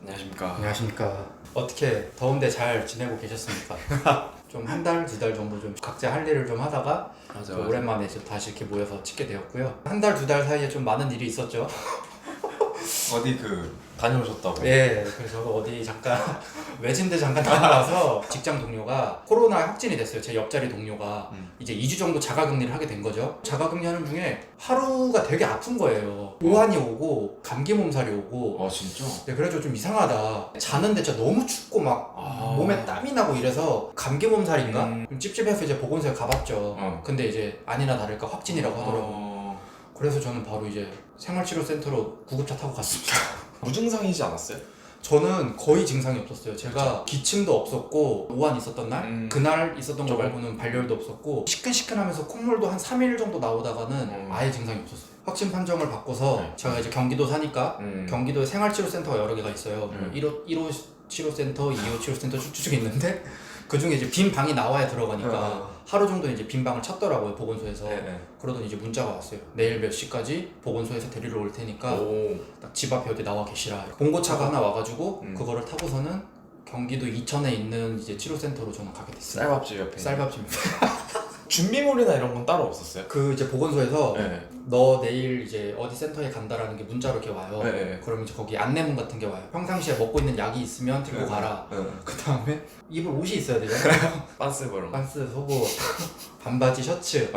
안녕하십니까. 안녕하십니까. 어떻게 더운데 잘 지내고 계셨습니까? 좀 한 달, 두 달 정도 좀 각자 할 일을 좀 하다가 맞아. 오랜만에 이제 다시 이렇게 모여서 찍게 되었고요. 한 달, 두 달 사이에 좀 많은 일이 있었죠. 어디 다녀오셨다고? 예, 그래서 어디 잠깐 외진데 잠깐 다녀와서 직장 동료가 코로나 확진이 됐어요. 제 옆자리 동료가 이제 2주 정도 자가격리를 하게 된 거죠. 자가격리하는 중에 하루가 되게 아픈 거예요. 오한이 오고 감기 몸살이 오고. 진짜? 네, 그래가지고 좀 이상하다. 자는데 진짜 너무 춥고 막 몸에 땀이 나고 이래서 감기 몸살인가? 좀 찝찝해서 이제 보건소에 가봤죠. 근데 이제 아니나 다를까 확진이라고 하더라고요. 그래서 저는 바로 이제 생활치료센터로 구급차 타고 갔습니다. 무증상이지 않았어요? 저는 거의 증상이 없었어요. 제가 기침도 없었고 오한 있었던 날 그날 있었던 거 말고는 발열도 없었고 시큰시큰하면서 콧물도 한 3일 정도 나오다가는 아예 증상이 없었어요. 확진 판정을 받고서 제가 이제 경기도 사니까 경기도에 생활치료센터가 여러 개가 있어요. 1호 치료센터, 2호 치료센터 쭉쭉 있는데 그 중에 이제 빈 방이 나와야 들어가니까 하루 정도 이제 빈 방을 찾더라고요, 보건소에서. 그러더니 이제 문자가 왔어요. 내일 몇 시까지 보건소에서 데리러 올 테니까 딱 집 앞에 어디 나와 계시라. 봉고차가 하나 와가지고 그거를 타고서는 경기도 이천에 있는 이제 치료센터로 저는 가게 됐어요. 쌀밥집 옆에. 쌀밥집입니다. 준비물이나 이런 건 따로 없었어요? 그 이제 보건소에서 네. 너 내일 이제 어디 센터에 간다라는 게 문자로 이렇게 와요. 네. 그럼 이제 거기 안내문 같은 게 와요. 평상시에 먹고 있는 약이 있으면 들고 가라. 그 다음에 입을 옷이 있어야 되잖아요. 빤스 그런 거. 반스, 속옷, 반바지, 셔츠.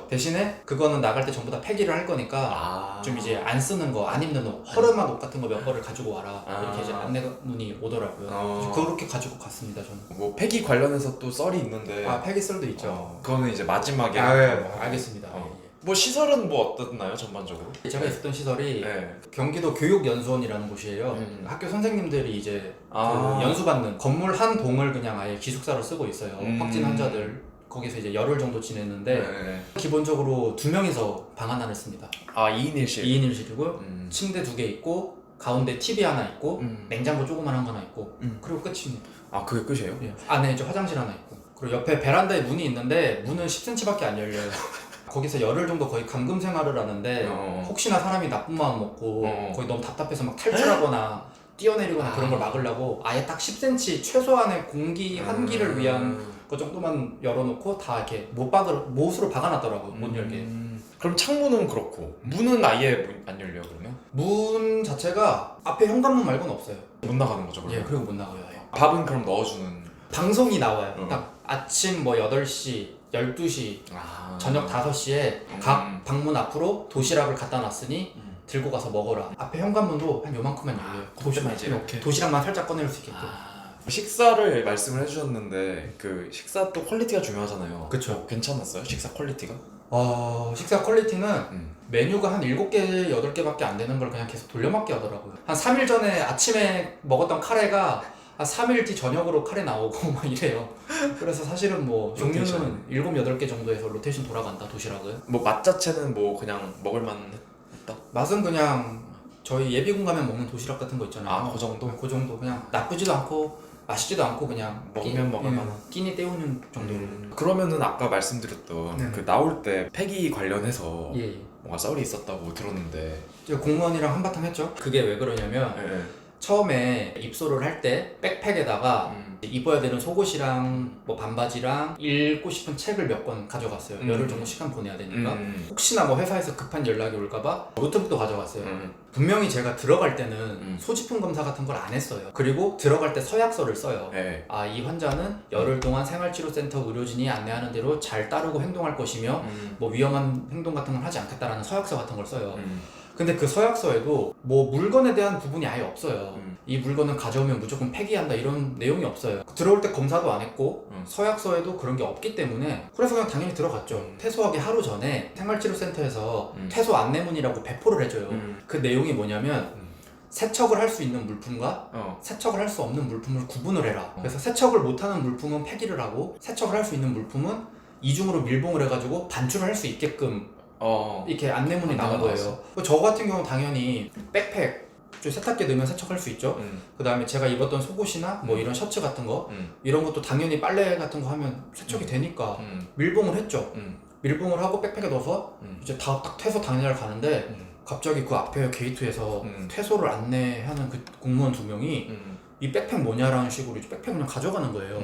대신에 그거는 나갈 때 전부 다 폐기를 할 거니까 좀 이제 안 쓰는 거, 안 입는 옷, 허름한 옷 같은 거 몇 벌을 가지고 와라. 이렇게 이제 안내문이 오더라고요. 그렇게 가지고 갔습니다, 저는. 뭐 폐기 관련해서 또 썰이 있는데. 폐기썰도 있죠. 그거는 이제 마지막에. 알겠습니다. 뭐 시설은 뭐 어떻나요, 전반적으로? 제가 있었던 시설이 네. 경기도 교육연수원이라는 곳이에요. 학교 선생님들이 이제 그 연수받는 건물 한 동을 그냥 아예 기숙사로 쓰고 있어요. 확진 환자들 거기서 이제 열흘 정도 지냈는데 기본적으로 2명이서 방 하나를 씁니다. 2인 1실? 2인 1실이고 침대 2개 있고 가운데 TV 하나 있고 냉장고 조그만한 거 하나 있고 그리고 끝입니다. 그게 끝이에요? 예. 안에 이제 화장실 하나 있고 그리고 옆에 베란다에 문이 있는데 문은 10cm밖에 안 열려요. 거기서 열흘 정도 거의 감금 생활을 하는데 혹시나 사람이 나쁜 마음 먹고 거의 너무 답답해서 막 탈출하거나 뛰어내리거나 그런 걸 막으려고 아예 딱 10cm 최소한의 공기 환기를 위한 그 정도만 열어놓고 다 이렇게 못으로 박아놨더라고요. 못 열게. 그럼 창문은 그렇고 문은 아예 안 열려요, 그러면? 문 자체가 앞에 현관문 말고는 없어요. 못 나가는 거죠, 그러면? 예, 그리고 못 나가요. 아예. 밥은 그럼 넣어주는. 방송이 나와요. 딱 아침 뭐 8시 12시 저녁 5시에 각 방문 앞으로 도시락을 갖다 놨으니 들고 가서 먹어라. 앞에 현관문도 한 요만큼만 열려요. 도시락만 살짝 꺼낼 수 있게끔. 식사를 말씀을 해주셨는데 그 식사 또 퀄리티가 중요하잖아요. 그쵸. 괜찮았어요? 식사 퀄리티가? 식사 퀄리티는 메뉴가 한 7개, 8개밖에 안 되는 걸 그냥 계속 돌려막기 하더라고요. 한 3일 전에 아침에 먹었던 카레가 한 3일 뒤 저녁으로 카레 나오고 막 이래요. 그래서 사실은 뭐 종류는 7, 8개 정도에서 로테이션 돌아간다, 도시락은. 뭐 맛 자체는 뭐 그냥 먹을만 했다? 맛은 그냥 저희 예비군 가면 먹는 도시락 같은 거 있잖아요. 그 정도? 그 정도. 그냥 나쁘지도 않고 맛있지도 않고 그냥 먹으면 먹을만한. 끼니 때우는 정도로. 그러면은 아까 말씀드렸던 그 나올 때 폐기 관련해서 예. 뭔가 썰이 있었다고 들었는데. 제가 공무원이랑 한바탕 했죠. 그게 왜 그러냐면 처음에 입소를 할 때 백팩에다가 입어야 되는 속옷이랑 뭐 반바지랑 읽고 싶은 책을 몇 권 가져갔어요. 열흘 정도 시간 보내야 되니까. 혹시나 뭐 회사에서 급한 연락이 올까봐 노트북도 가져갔어요. 분명히 제가 들어갈 때는 소지품 검사 같은 걸 안 했어요. 그리고 들어갈 때 서약서를 써요. 이 환자는 열흘 동안 생활치료센터 의료진이 안내하는 대로 잘 따르고 행동할 것이며 뭐 위험한 행동 같은 걸 하지 않겠다라는 서약서 같은 걸 써요. 근데 그 서약서에도 뭐 물건에 대한 부분이 아예 없어요. 이 물건은 가져오면 무조건 폐기한다 이런 내용이 없어요. 들어올 때 검사도 안 했고 서약서에도 그런 게 없기 때문에 그래서 그냥 당연히 들어갔죠. 퇴소하기 하루 전에 생활치료센터에서 퇴소 안내문이라고 배포를 해줘요. 그 내용이 뭐냐면 세척을 할 수 있는 물품과 세척을 할 수 없는 물품을 구분을 해라. 그래서 세척을 못하는 물품은 폐기를 하고 세척을 할 수 있는 물품은 이중으로 밀봉을 해가지고 반출을 할 수 있게끔 이렇게 안내문이 나온 거예요. 저 같은 경우는 당연히 백팩 세탁기에 넣으면 세척할 수 있죠. 그 다음에 제가 입었던 속옷이나 뭐 이런 셔츠 같은 거 이런 것도 당연히 빨래 같은 거 하면 세척이 되니까 밀봉을 했죠. 밀봉을 하고 백팩에 넣어서 이제 다 딱 퇴소 당일날 가는데 갑자기 그 앞에 게이트에서 퇴소를 안내하는 그 공무원 2명이 이 백팩 뭐냐라는 식으로 이제 백팩 그냥 가져가는 거예요.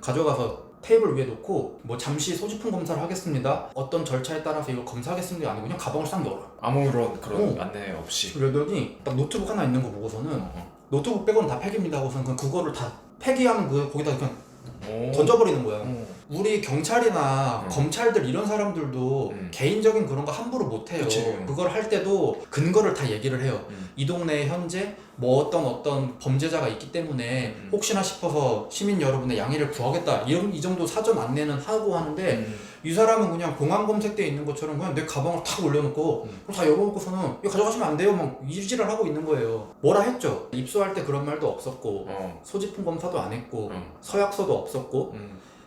가져가서 테이블 위에 놓고 뭐 잠시 소지품 검사를 하겠습니다. 어떤 절차에 따라서 이걸 검사하겠습니다. 아니고 그냥 가방을 싹 열어요. 아무런 그런 안내 없이. 그러더니 딱 노트북 하나 있는 거 보고서는 노트북 빼고는 다 팩입니다 하고서는 그냥 그거를 다 폐기하는 그 거기다 그냥 던져버리는 거야. 우리 경찰이나 검찰들 이런 사람들도 개인적인 그런 거 함부로 못 해요. 그걸 할 때도 근거를 다 얘기를 해요. 이 동네에 현재 뭐 어떤 범죄자가 있기 때문에 혹시나 싶어서 시민 여러분의 양해를 구하겠다 이 정도 사전 안내는 하고 하는데 이 사람은 그냥 공안 검색대에 있는 것처럼 그냥 내 가방을 탁 올려놓고 다 열어놓고서는 이거 가져가시면 안 돼요 막 이지랄 하고 있는 거예요. 뭐라 했죠. 입소할 때 그런 말도 없었고 소지품 검사도 안 했고 서약서도 없었고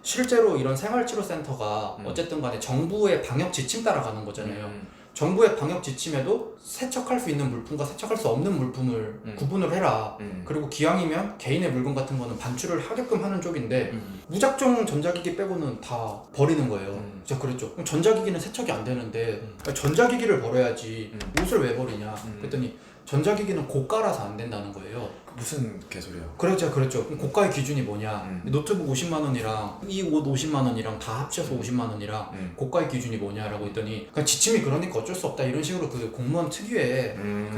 실제로 이런 생활치료센터가 어쨌든 간에 정부의 방역 지침 따라가는 거잖아요. 정부의 방역 지침에도 세척할 수 있는 물품과 세척할 수 없는 물품을 구분을 해라. 그리고 기왕이면 개인의 물건 같은 거는 반출을 하게끔 하는 쪽인데 무작정 전자기기 빼고는 다 버리는 거예요. 제가 그랬죠. 그럼 전자기기는 세척이 안 되는데 전자기기를 버려야지 옷을 왜 버리냐. 그랬더니 전자기기는 고가라서 안 된다는 거예요. 무슨 개소리야? 그래서 제가 그랬죠. 그럼 고가의 기준이 뭐냐? 노트북 50만 원이랑 이 옷 50만 원이랑 다 합쳐서 50만 원이랑 고가의 기준이 뭐냐라고 했더니 그냥 지침이 그러니까 어쩔 수 없다 이런 식으로 그 공무원 특유의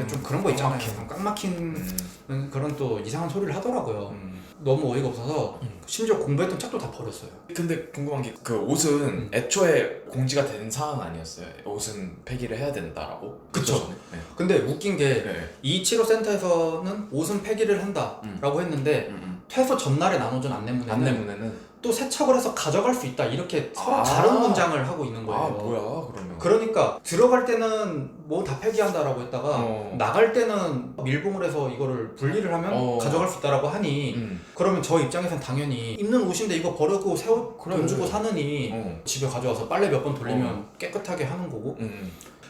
좀 그런 거 있잖아요. 꽉 막힌 그런 또 이상한 소리를 하더라고요. 너무 어이가 없어서 심지어 공부했던 책도 다 버렸어요. 근데 궁금한 게 그 옷은 애초에 공지가 된 사항 아니었어요? 옷은 폐기를 해야 된다라고? 그쵸. 네. 근데 웃긴 게 이 치료센터에서는 옷은 폐기를 한다라고 했는데 퇴소 전날에 나눠준 안내문에는 또 세척을 해서 가져갈 수 있다 이렇게 서로 다른 문장을 하고 있는 거예요. 아 뭐야 그러면? 그러니까 들어갈 때는 뭐 다 폐기한다라고 했다가 나갈 때는 밀봉을 해서 이거를 분리를 하면 가져갈 수 있다라고 하니 그러면 저 입장에선 당연히 입는 옷인데 이거 버리고 새 옷 돈 주고 사느니 집에 가져와서 빨래 몇 번 돌리면 깨끗하게 하는 거고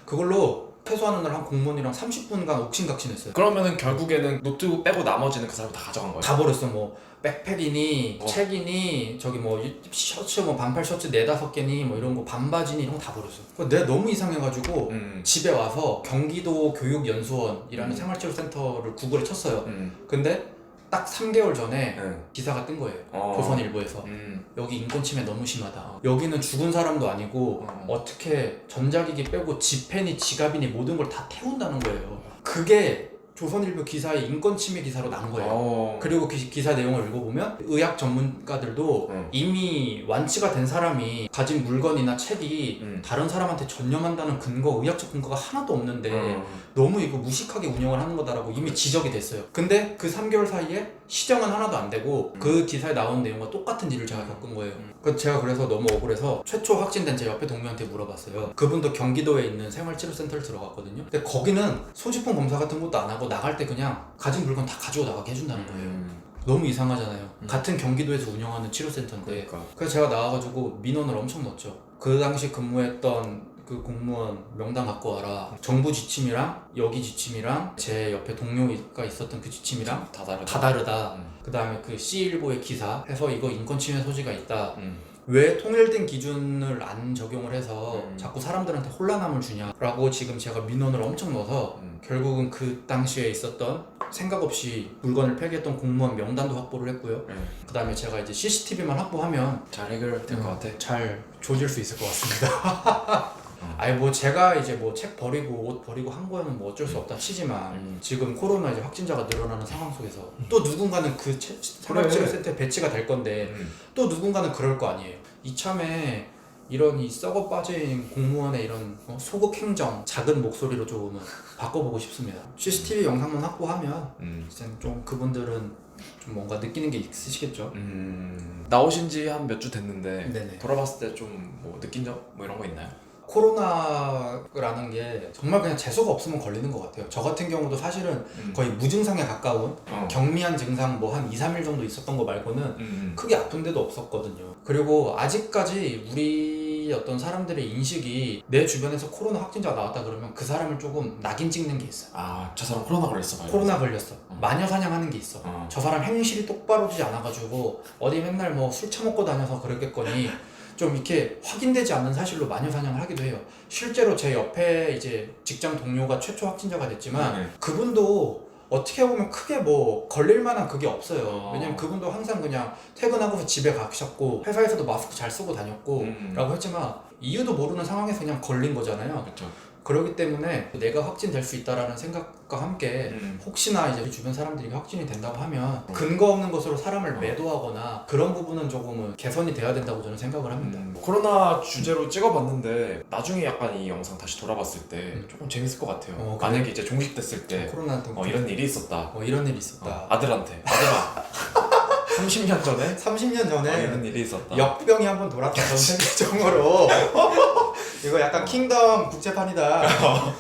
그걸로 퇴소하는 날 한 공무원이랑 30분간 옥신각신했어요. 그러면은 결국에는 노트북 빼고 나머지는 그 사람 다 가져간 거예요? 다 버렸어. 뭐 백팩이니 책이니 저기 뭐 셔츠 뭐 반팔 셔츠 4-5개니 뭐 이런 거 반바지니 이런 거 다 버렸어. 내가 너무 이상해가지고 집에 와서 경기도 교육연수원이라는 생활치료센터를 구글에 쳤어요. 근데 딱 3개월 전에 기사가 뜬 거예요. 조선일보에서. 여기 인권침해 너무 심하다. 여기는 죽은 사람도 아니고 어떻게 전자기기 빼고 지폐니 지갑이니 모든 걸 다 태운다는 거예요. 그게 조선일보 기사의 인권침해 기사로 난 거예요. 그리고 그 기사 내용을 읽어보면 의학 전문가들도 이미 완치가 된 사람이 가진 물건이나 책이 다른 사람한테 전염한다는 근거, 의학적 근거가 하나도 없는데 너무 이거 무식하게 운영을 하는 거다라고 이미 지적이 됐어요. 근데 그 3개월 사이에 시정은 하나도 안 되고 그 기사에 나온 내용과 똑같은 일을 제가 겪은 거예요. 제가 그래서 너무 억울해서 최초 확진된 제 옆에 동료한테 물어봤어요. 그분도 경기도에 있는 생활치료센터를 들어갔거든요. 근데 거기는 소지품 검사 같은 것도 안 하고 나갈 때 그냥 가진 물건 다 가지고 나가게 해준다는 거예요. 너무 이상하잖아요. 같은 경기도에서 운영하는 치료센터인데. 그래서 제가 나와가지고 민원을 엄청 넣었죠. 그 당시 근무했던 그 공무원 명단 갖고 와라. 정부 지침이랑 여기 지침이랑 제 옆에 동료가 있었던 그 지침이랑 다 다르다. 그 다음에 그 C1보의 기사 해서 이거 인권침해 소지가 있다. 왜 통일된 기준을 안 적용을 해서 자꾸 사람들한테 혼란함을 주냐라고 지금 제가 민원을 엄청 넣어서 결국은 그 당시에 있었던 생각 없이 물건을 폐기했던 공무원 명단도 확보를 했고요. 그 다음에 제가 이제 CCTV만 확보하면 잘 해결될 것 같아. 잘 조질 수 있을 것 같습니다. 아니 뭐 제가 이제 뭐 책 버리고 옷 버리고 한 거는 뭐 어쩔 수 없다 치지만 지금 코로나 이제 확진자가 늘어나는 상황 속에서 또 누군가는 그 생활치료센터에 배치가 될 건데 또 누군가는 그럴 거 아니에요. 이참에 이런 이 썩어 빠진 공무원의 이런 소극 행정 작은 목소리로 조금은 바꿔보고 싶습니다. CCTV 영상만 확보하면 이제 좀 그분들은 좀 뭔가 느끼는 게 있으시겠죠. 나오신 지 한 몇 주 됐는데 네네. 돌아봤을 때 좀 뭐 느낀 점 뭐 이런 거 있나요? 코로나라는 게 정말 그냥 재수가 없으면 걸리는 것 같아요. 저 같은 경우도 사실은 거의 무증상에 가까운 경미한 증상 뭐 한 2-3일 정도 있었던 거 말고는 크게 아픈 데도 없었거든요. 그리고 아직까지 우리 어떤 사람들의 인식이 내 주변에서 코로나 확진자가 나왔다 그러면 그 사람을 조금 낙인 찍는 게 있어요. 아, 저 사람 코로나 걸렸어. 코로나 걸렸어. 마녀 사냥하는 게 있어. 저 사람 행실이 똑바로 지지 않아가지고 어디 맨날 뭐 술 처먹고 다녀서 그랬겠거니 좀 이렇게 확인되지 않는 사실로 마녀 사냥을 하기도 해요. 실제로 제 옆에 이제 직장 동료가 최초 확진자가 됐지만 그분도 어떻게 보면 크게 뭐 걸릴 만한 그게 없어요. 왜냐면 그분도 항상 그냥 퇴근하고서 집에 가셨고 회사에서도 마스크 잘 쓰고 다녔고 라고 했지만 이유도 모르는 상황에서 그냥 걸린 거잖아요. 그렇죠. 그렇기 때문에 내가 확진될 수 있다라는 생각과 함께 혹시나 이제 우리 주변 사람들이 확진이 된다고 하면 근거 없는 것으로 사람을 매도하거나 그런 부분은 조금은 개선이 돼야 된다고 저는 생각을 합니다. 코로나 주제로 찍어봤는데 나중에 약간 이 영상 다시 돌아봤을 때 조금 재밌을 것 같아요. 만약에 이제 종식됐을 때 코로나 이런 일이 있었다. 이런 일이 있었다. 아들한테 아들아 30년 전에 30년 전에 이런 일이 있었다. 역병이 한번 돌았다. 전 세계적으로 이거 약간 킹덤 국제판이다.